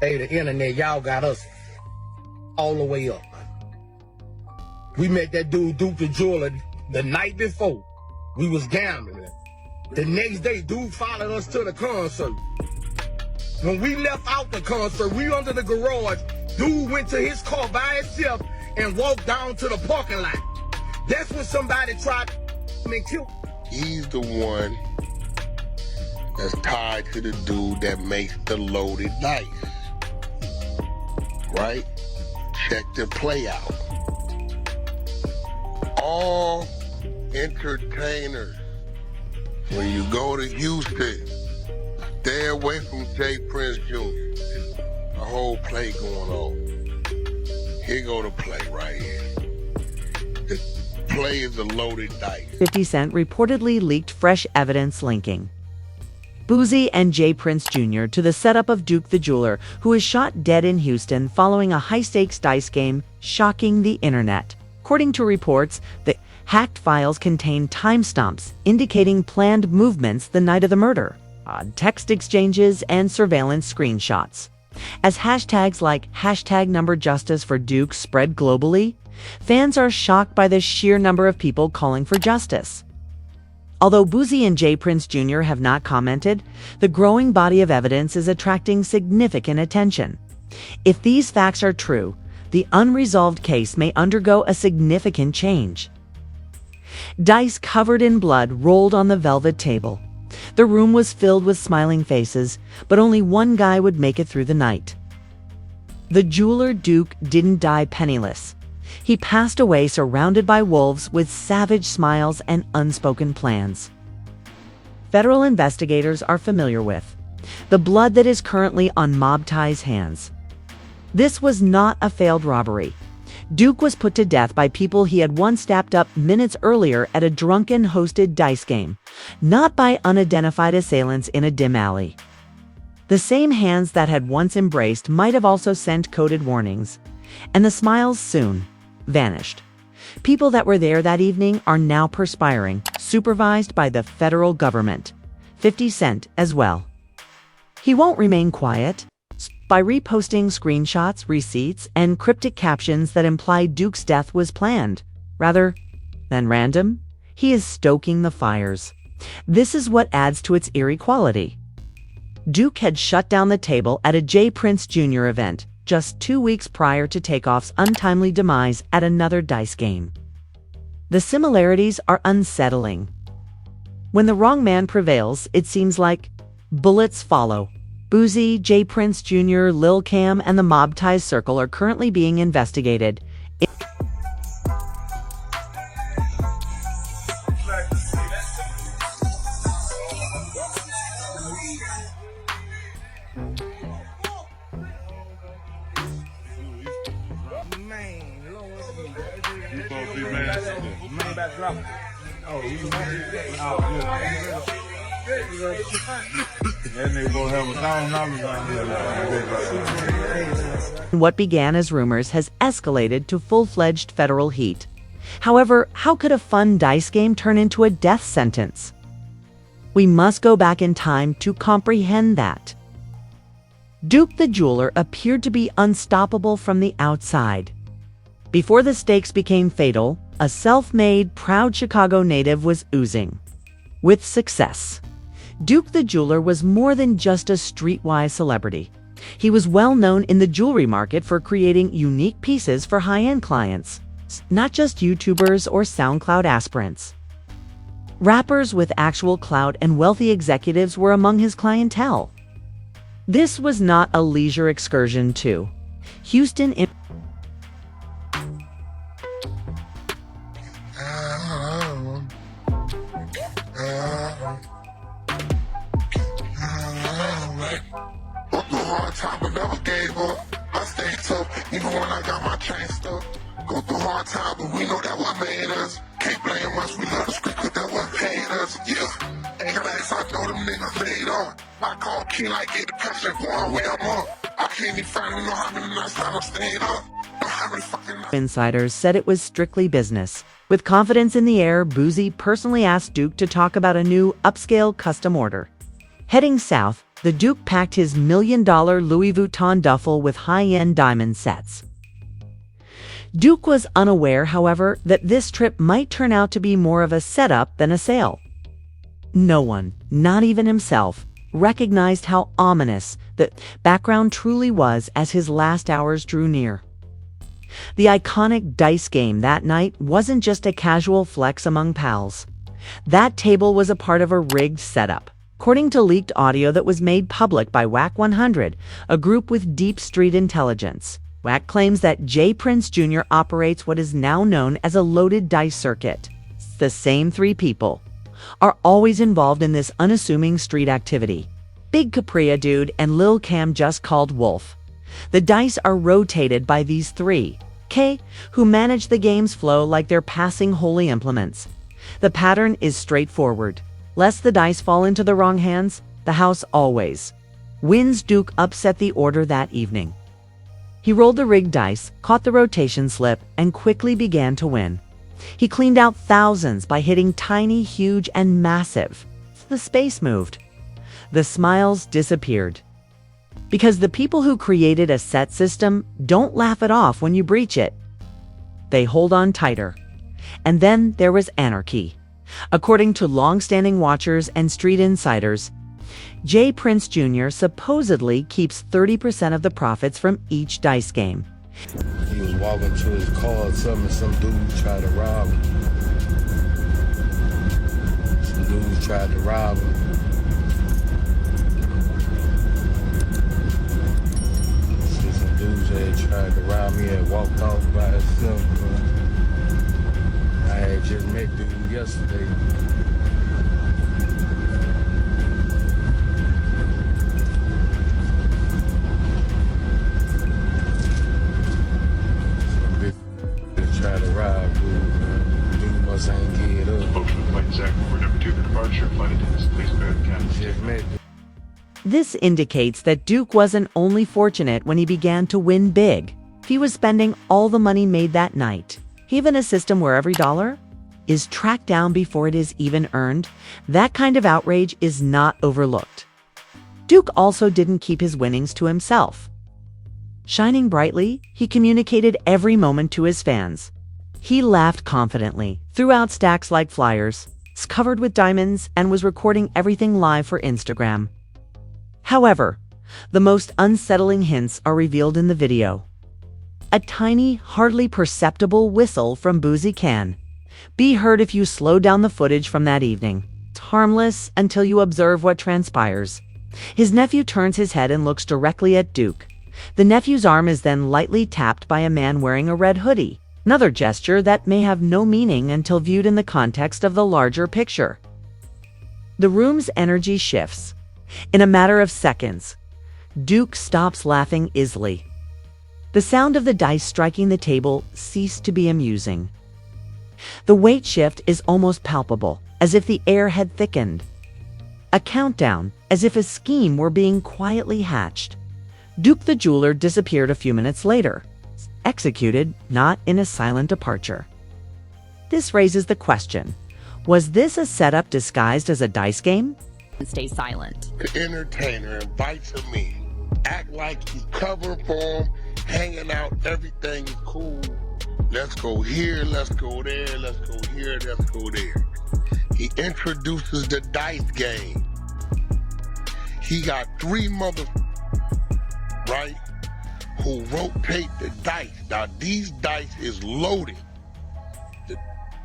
Hey, the internet, y'all got us all the way up. We met that dude, Duke the Jeweler, the night before. We was gambling. The next day, dude followed us to the concert. When we left out the concert, we under the garage. Dude went to his car by himself and walked down to the parking lot. That's when somebody tried to kill him. He's the one that's tied to the dude that makes the loaded dice. Right? Check the play out. All entertainers, when you go to Houston, stay away from Jay Prince Jr. The whole play going on. Here go the play right here. The play is a loaded dice. 50 Cent reportedly leaked fresh evidence linking Boosie and Jay Prince Jr. to the setup of Duke the Jeweler, who was shot dead in Houston following a high-stakes dice game, shocking the internet. According to reports, the hacked files contain timestamps indicating planned movements the night of the murder, text exchanges, and surveillance screenshots. As hashtags like #NumberJustice for Duke spread globally, fans are shocked by the sheer number of people calling for justice. Although Boosie and Jay Prince Jr. have not commented, the growing body of evidence is attracting significant attention. If these facts are true, the unresolved case may undergo a significant change. Dice covered in blood rolled on the velvet table. The room was filled with smiling faces, but only one guy would make it through the night. The jeweler Duke didn't die penniless. He passed away surrounded by wolves with savage smiles and unspoken plans. Federal investigators are familiar with the blood that is currently on Mob Ty's hands. This was not a failed robbery. Duke was put to death by people he had once dapped up minutes earlier at a drunken hosted dice game, not by unidentified assailants in a dim alley. The same hands that had once embraced might have also sent coded warnings, and the smiles soon vanished. People that were there that evening are now perspiring, supervised by the federal government. 50 Cent as well. He won't remain quiet. By reposting screenshots, receipts, and cryptic captions that imply Duke's death was planned, rather than random, he is stoking the fires. This is what adds to its eerie quality. Duke had shut down the table at a Jay Prince Jr. event just 2 weeks prior to Takeoff's untimely demise at another dice game. The similarities are unsettling. When the wrong man prevails, it seems like bullets follow. Boosie, Jay Prince Jr., Lil Cam, and the Mob Ties circle are currently being investigated. What began as rumors has escalated to full-fledged federal heat. However, how could a fun dice game turn into a death sentence? We must go back in time to comprehend that. Duke the Jeweler appeared to be unstoppable from the outside. Before the stakes became fatal, a self-made, proud Chicago native was oozing with success. Duke the Jeweler was more than just a streetwise celebrity. He was well known in the jewelry market for creating unique pieces for high-end clients, not just YouTubers or SoundCloud aspirants. Rappers with actual clout and wealthy executives were among his clientele. This was not a leisure excursion to Houston. Top but never gave up. I stayed tough, even when I got my chain stuck. Go through hard time, but we know that what made us. Can't blame us, we love the script, cause that what paid us. Yeah, ain't glad I know them niggas laid up. I call Key like get the pressure going where I'm up. I can't even finally know how many nights I stayed up. Insiders said it was strictly business. With confidence in the air, Boosie personally asked Duke to talk about a new upscale custom order. Heading south, the Duke packed his $1 million Louis Vuitton duffel with high-end diamond sets. Duke was unaware, however, that this trip might turn out to be more of a setup than a sale. No one, not even himself, recognized how ominous the background truly was as his last hours drew near. The iconic dice game that night wasn't just a casual flex among pals. That table was a part of a rigged setup, according to leaked audio that was made public by WAC 100, a group with deep street intelligence. WAC claims that J. Prince Jr. operates what is now known as a loaded dice circuit. The same three people are always involved in this unassuming street activity. Big Capri, a dude, and Lil Cam, just called Wolf. The dice are rotated by these three, who manage the game's flow like they're passing holy implements. The pattern is straightforward. Lest the dice fall into the wrong hands, the house always wins. Duke upset the order that evening. He rolled the rigged dice, caught the rotation slip, and quickly began to win. He cleaned out thousands by hitting tiny, huge, and massive. The space moved. The smiles disappeared. Because the people who created a set system don't laugh it off when you breach it. They hold on tighter. And then there was anarchy. According to long-standing watchers and street insiders, J. Prince Jr. supposedly keeps 30% of the profits from each dice game. He was walking to his car or something, and some dude tried to rob him. Some dudes tried to rob him. Some dudes had tried to rob me and walked off by himself. I had just met dude yesterday. Try to rob dude. Dude must ain't get up. Both from Flight Zach, we're number 2 for departure. Flight attendants, please bear the cabin. Just met. This indicates that Duke wasn't only fortunate when he began to win big. He was spending all the money made that night. Even a system where every dollar is tracked down before it is even earned, that kind of outrage is not overlooked. Duke also didn't keep his winnings to himself. Shining brightly, he communicated every moment to his fans. He laughed confidently, threw out stacks like flyers, covered with diamonds, and was recording everything live for Instagram. However, the most unsettling hints are revealed in the video. A tiny, hardly perceptible whistle from Boosie can be heard if you slow down the footage from that evening. It's harmless until you observe what transpires. His nephew turns his head and looks directly at Duke. The nephew's arm is then lightly tapped by a man wearing a red hoodie, another gesture that may have no meaning until viewed in the context of the larger picture. The room's energy shifts. In a matter of seconds, Duke stops laughing easily. The sound of the dice striking the table ceased to be amusing. The weight shift is almost palpable, as if the air had thickened. A countdown, as if a scheme were being quietly hatched. Duke the jeweler disappeared a few minutes later, executed not in a silent departure. This raises the question, was this a setup disguised as a dice game? Stay silent. The entertainer invites him in. Act like he's covering for him, hanging out, everything is cool. Let's go here, let's go there, let's go here, let's go there. He introduces the dice game. He got three right, who rotate the dice. Now these dice is loaded.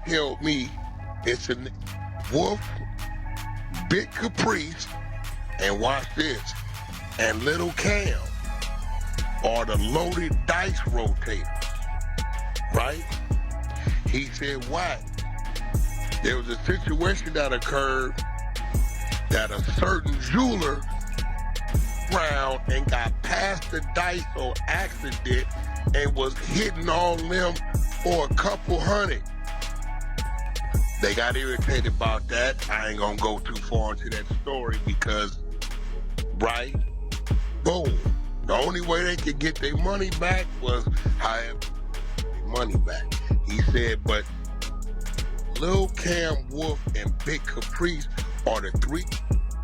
Tell me it's a Wolf, Big Caprice, and watch this, and Little Cam are the loaded dice rotators, right? He said what? There was a situation that occurred that a certain jeweler round and got past the dice on accident and was hitting on them for a couple hundred. They got irritated about that. I ain't gonna go too far into that story because, right, boom. The only way they could get their money back was however their money back. He said, but Lil Cam, Wolf, and Big Caprice are the three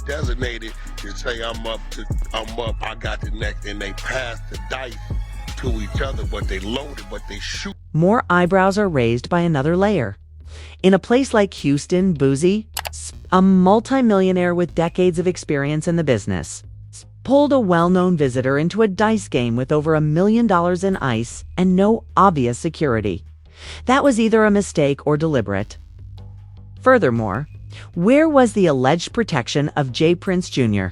designated and say I'm up, I got the next, and they pass the dice to each other, but they loaded, but they shoot. More eyebrows are raised by another layer. In a place like Houston, Boosie, a multimillionaire with decades of experience in the business, pulled a well-known visitor into a dice game with over $1 million in ice and no obvious security. That was either a mistake or deliberate. Furthermore, where was the alleged protection of J. Prince Jr.?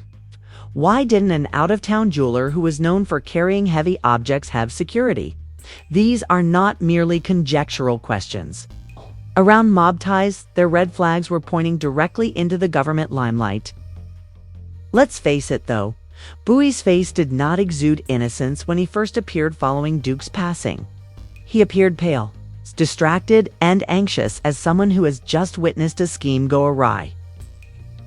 Why didn't an out-of-town jeweler who was known for carrying heavy objects have security? These are not merely conjectural questions. Around mob ties, their red flags were pointing directly into the government limelight. Let's face it, though, Bowie's face did not exude innocence when he first appeared following Duke's passing. He appeared pale, distracted, and anxious as someone who has just witnessed a scheme go awry.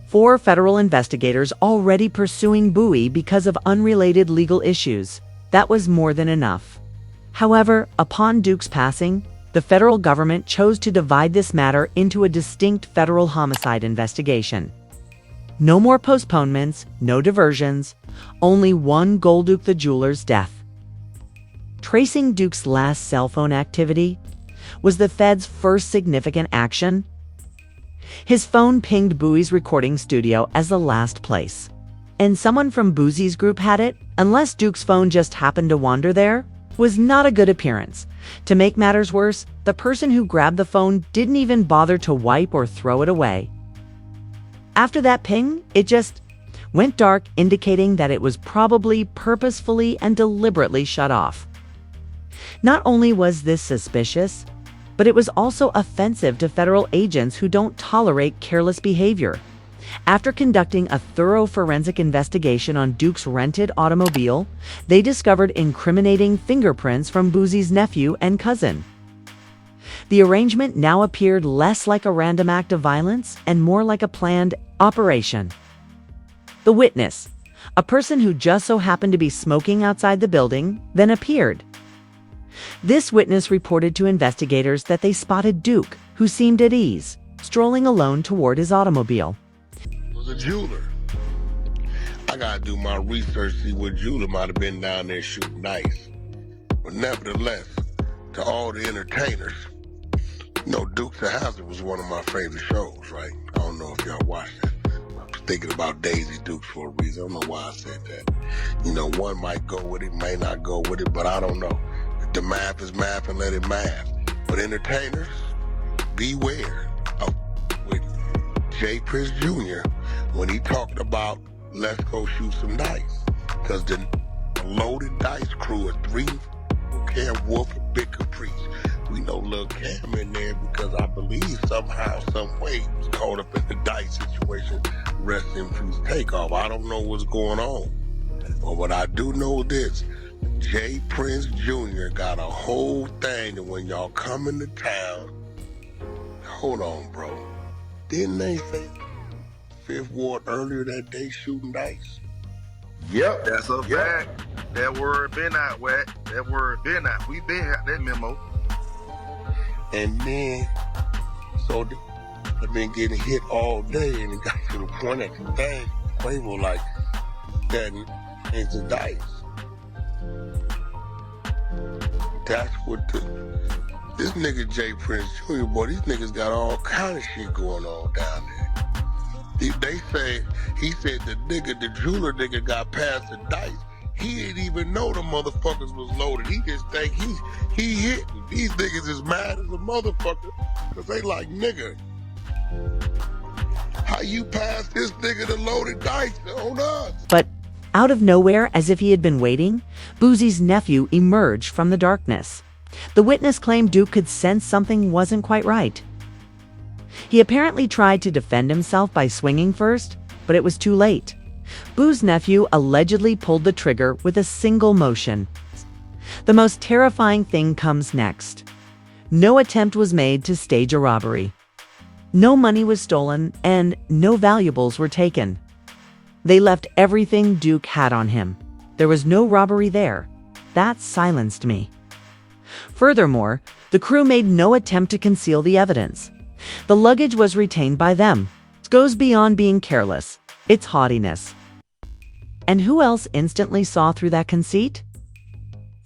4 federal investigators already pursuing Bowie because of unrelated legal issues. That was more than enough. However, upon Duke's passing, the federal government chose to divide this matter into a distinct federal homicide investigation. No more postponements, no diversions, only one goal: Duke the jeweler's death. Tracing Duke's last cell phone activity was the Fed's first significant action. His phone pinged Bowie's recording studio as the last place. And someone from Boosie's group had it, unless Duke's phone just happened to wander there, was not a good appearance. To make matters worse, the person who grabbed the phone didn't even bother to wipe or throw it away. After that ping, it just went dark, indicating that it was probably purposefully and deliberately shut off. Not only was this suspicious, but it was also offensive to federal agents who don't tolerate careless behavior. After conducting a thorough forensic investigation on Duke's rented automobile, they discovered incriminating fingerprints from Boosie's nephew and cousin. The arrangement now appeared less like a random act of violence and more like a planned operation. The witness, a person who just so happened to be smoking outside the building, then appeared. This witness reported to investigators that they spotted Duke, who seemed at ease, strolling alone toward his automobile. Was a jeweler. I gotta do my research, see what jeweler might have been down there shooting dice. But nevertheless, to all the entertainers, you know, Dukes of Hazzard was one of my favorite shows, right? I don't know if y'all watched it. I was thinking about Daisy Dukes for a reason. I don't know why I said that. You know, one might go with it, may not go with it, but I don't know. If the math is math, and let it math. But entertainers, beware of with J. Prince Jr. when he talked about let's go shoot some dice. Because the loaded dice crew of 3, Cam Wolf and Big Caprice. We know Lil Cam in there because I believe somehow, some way, he was caught up in the dice situation. Rest in peace, Takeoff. I don't know what's going on. But what I do know this, J. Prince Jr. got a whole thing that when y'all come into town, hold on, bro. Didn't they say 5th Ward earlier that day shooting dice? Yep, that's a fact. That word been out, Wet. That word been out. We been out that memo. And then, so I've been getting hit all day, and it got to the point that the thing, Quavo like, that is the dice. That's what this nigga J. Prince Jr., boy, these niggas got all kind of shit going on down there. They say, he said the jeweler nigga got past the dice. He didn't even know the motherfuckers was loaded. He just think he hit. These niggas is mad as a motherfucker, cause they like, nigga, how you pass this nigga the loaded dice on us? But out of nowhere, as if he had been waiting, Boosie's nephew emerged from the darkness. The witness claimed Duke could sense something wasn't quite right. He apparently tried to defend himself by swinging first, but it was too late. Boo's nephew allegedly pulled the trigger with a single motion. The most terrifying thing comes next. No attempt was made to stage a robbery. No money was stolen, and no valuables were taken. They left everything Duke had on him. There was no robbery there. That silenced me. Furthermore, the crew made no attempt to conceal the evidence. The luggage was retained by them. It goes beyond being careless. It's haughtiness. And who else instantly saw through that conceit?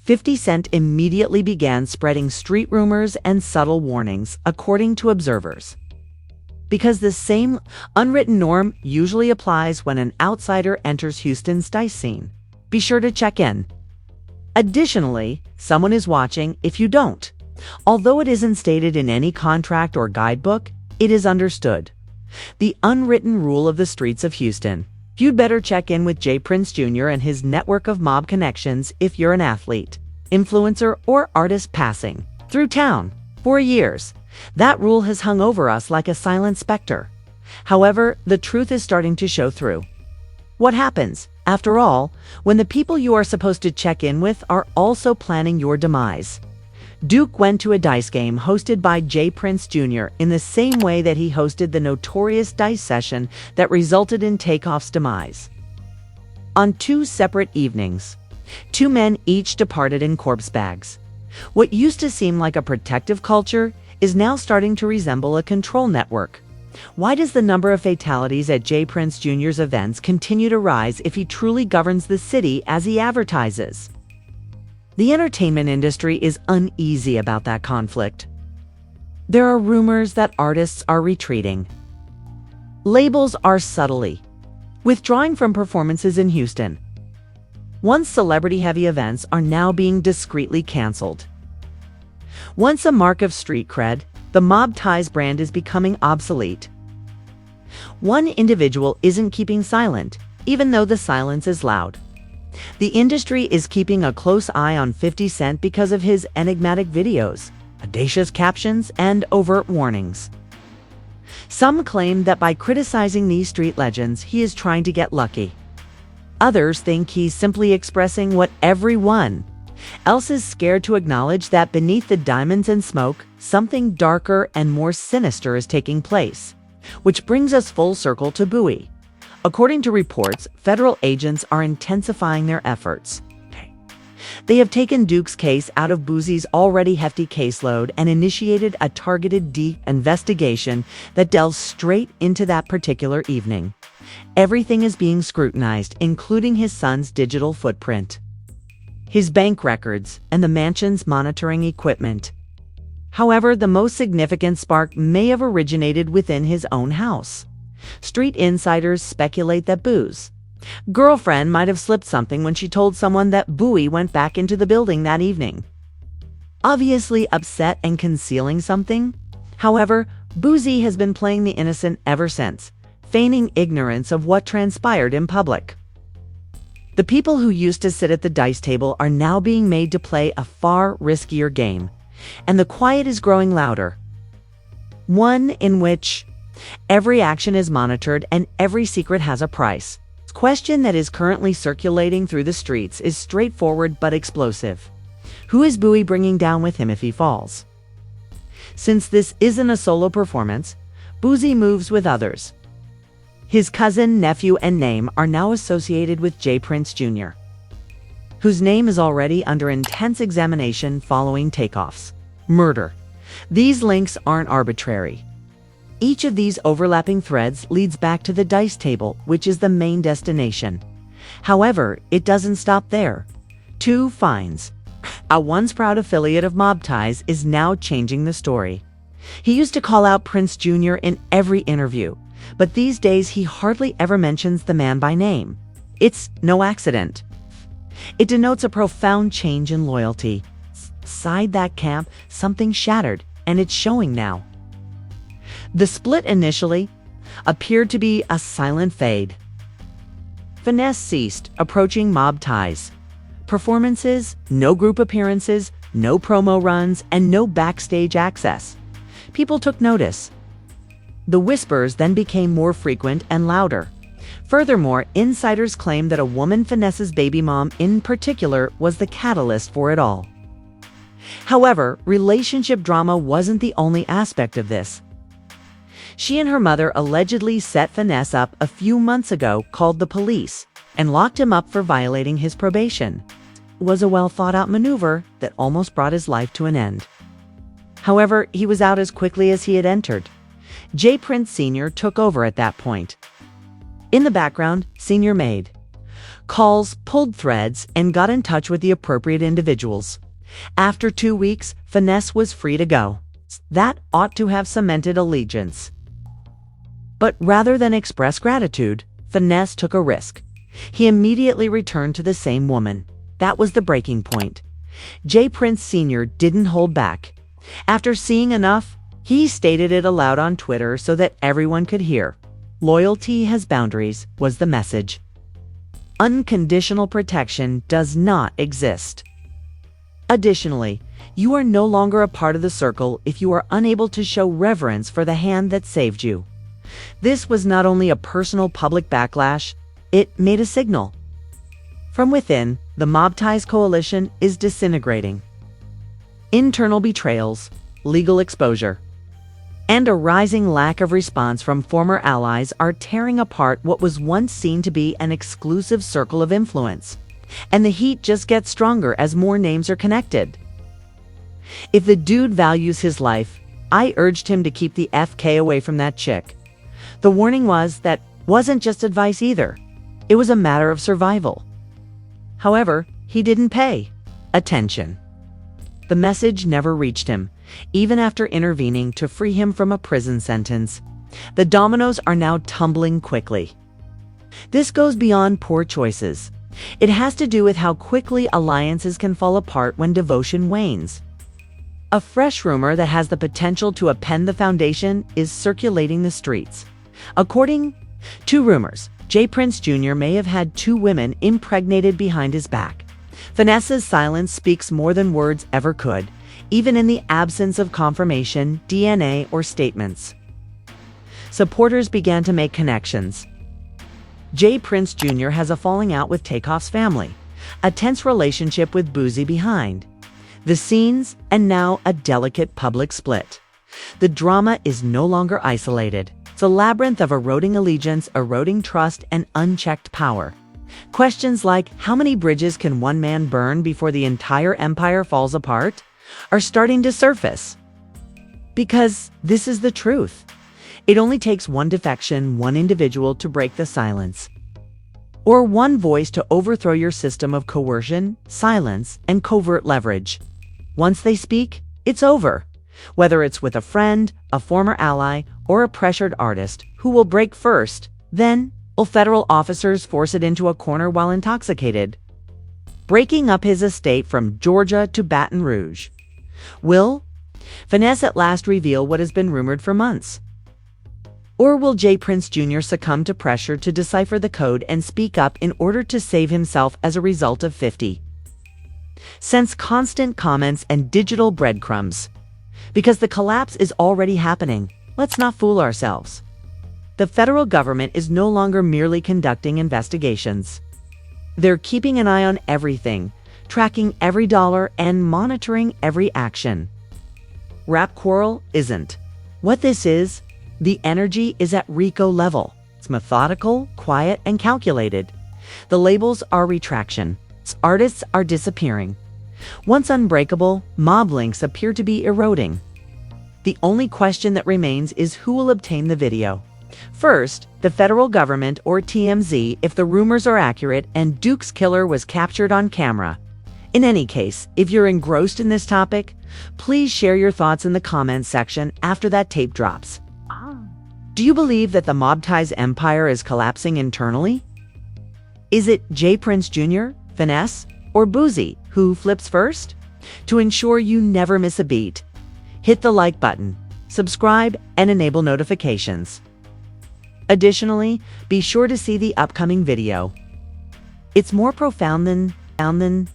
50 Cent immediately began spreading street rumors and subtle warnings, according to observers. Because the same unwritten norm usually applies when an outsider enters Houston's dice scene. Be sure to check in. Additionally, someone is watching if you don't. Although it isn't stated in any contract or guidebook, it is understood. The unwritten rule of the streets of Houston. You'd better check in with Jay Prince Jr. and his network of mob connections if you're an athlete, influencer, or artist passing through town. For years, that rule has hung over us like a silent specter. However, the truth is starting to show through. What happens, after all, when the people you are supposed to check in with are also planning your demise? Duke went to a dice game hosted by Jay Prince Jr. in the same way that he hosted the notorious dice session that resulted in Takeoff's demise. On 2 separate evenings, 2 men each departed in corpse bags. What used to seem like a protective culture is now starting to resemble a control network. Why does the number of fatalities at Jay Prince Jr.'s events continue to rise if he truly governs the city as he advertises? The entertainment industry is uneasy about that conflict. There are rumors that artists are retreating. Labels are subtly withdrawing from performances in Houston. Once celebrity-heavy events are now being discreetly canceled. Once a mark of street cred, the Mob Ties brand is becoming obsolete. One individual isn't keeping silent, even though the silence is loud. The industry is keeping a close eye on 50 Cent because of his enigmatic videos, audacious captions, and overt warnings. Some claim that by criticizing these street legends, he is trying to get lucky. Others think he's simply expressing what everyone else is scared to acknowledge, that beneath the diamonds and smoke, something darker and more sinister is taking place. Which brings us full circle to Boosie. According to reports, federal agents are intensifying their efforts. They have taken Duke's case out of Boosie's already hefty caseload and initiated a targeted deep investigation that delves straight into that particular evening. Everything is being scrutinized, including his son's digital footprint, his bank records, and the mansion's monitoring equipment. However, the most significant spark may have originated within his own house. Street insiders speculate that Boo's girlfriend might have slipped something when she told someone that Boosie went back into the building that evening. Obviously upset and concealing something. However, Boosie has been playing the innocent ever since, feigning ignorance of what transpired in public. The people who used to sit at the dice table are now being made to play a far riskier game, and the quiet is growing louder. One in which every action is monitored and every secret has a price. The question that is currently circulating through the streets is straightforward but explosive. Who is Boosie bringing down with him if he falls? Since this isn't a solo performance, Boosie moves with others. His cousin, nephew, and name are now associated with Jay Prince Jr., whose name is already under intense examination following Takeoff's murder. These links aren't arbitrary. Each of these overlapping threads leads back to the dice table, which is the main destination. However, it doesn't stop there. 2 finds. A once proud affiliate of Mob Ties is now changing the story. He used to call out Prince Jr. in every interview, but these days he hardly ever mentions the man by name. It's no accident. It denotes a profound change in loyalty. Inside that camp, something shattered, and it's showing now. The split initially appeared to be a silent fade. Finesse ceased, approaching Mob Ties. Performances, no group appearances, no promo runs, and no backstage access. People took notice. The whispers then became more frequent and louder. Furthermore, insiders claimed that a woman Finesse's baby mom in particular was the catalyst for it all. However, relationship drama wasn't the only aspect of this. She and her mother allegedly set Finesse up a few months ago, called the police, and locked him up for violating his probation. It was a well-thought-out maneuver that almost brought his life to an end. However, he was out as quickly as he had entered. Jay Prince Sr. took over at that point. In the background, Senior made Calls pulled threads and got in touch with the appropriate individuals. After 2 weeks, Finesse was free to go. That ought to have cemented allegiance. But rather than express gratitude, Finesse took a risk. He immediately returned to the same woman. That was the breaking point. J. Prince Sr. didn't hold back. After seeing enough, he stated it aloud on Twitter so that everyone could hear. Loyalty has boundaries, was the message. Unconditional protection does not exist. Additionally, you are no longer a part of the circle if you are unable to show reverence for the hand that saved you. This was not only a personal public backlash, it made a signal. From within, the Mob Ties coalition is disintegrating. Internal betrayals, legal exposure, and a rising lack of response from former allies are tearing apart what was once seen to be an exclusive circle of influence. And the heat just gets stronger as more names are connected. If the dude values his life, I urged him to keep the FK away from that chick. The warning that wasn't just advice either. It was a matter of survival. However, he didn't pay attention. The message never reached him, even after intervening to free him from a prison sentence. The dominoes are now tumbling quickly. This goes beyond poor choices. It has to do with how quickly alliances can fall apart when devotion wanes. A fresh rumor that has the potential to upend the foundation is circulating the streets. According to rumors, J. Prince Jr. may have had 2 women impregnated behind his back. Finesse's silence speaks more than words ever could, even in the absence of confirmation, DNA, or statements. Supporters began to make connections. J. Prince Jr. has a falling out with Takeoff's family, a tense relationship with Boosie behind the scenes, and now a delicate public split. The drama is no longer isolated. It's a labyrinth of eroding allegiance, eroding trust, and unchecked power. Questions like, how many bridges can one man burn before the entire empire falls apart, are starting to surface. Because this is the truth. It only takes one defection, one individual to break the silence. Or one voice to overthrow your system of coercion, silence, and covert leverage. Once they speak, it's over. Whether it's with a friend, a former ally, or a pressured artist, who will break first, then will federal officers force it into a corner while intoxicated? Breaking up his estate from Georgia to Baton Rouge. Will Finesse at last reveal what has been rumored for months? Or will J. Prince Jr. succumb to pressure to decipher the code and speak up in order to save himself as a result of 50 Cent's constant comments and digital breadcrumbs? Because the collapse is already happening. Let's not fool ourselves. The federal government is no longer merely conducting investigations. They're keeping an eye on everything, tracking every dollar and monitoring every action. Rap quarrel isn't. What this is, the energy is at Rico level. It's methodical, quiet, and calculated. The labels are retraction. Artists are disappearing. Once unbreakable, mob links appear to be eroding. The only question that remains is who will obtain the video. First, the federal government or TMZ if the rumors are accurate and Duke's killer was captured on camera. In any case, if you're engrossed in this topic, please share your thoughts in the comments section after that tape drops. Do you believe that the Mob Ties empire is collapsing internally? Is it J. Prince Jr., Finesse, or Boosie who flips first? To ensure you never miss a beat, hit the like button, subscribe, and enable notifications. Additionally, be sure to see the upcoming video. It's more profound than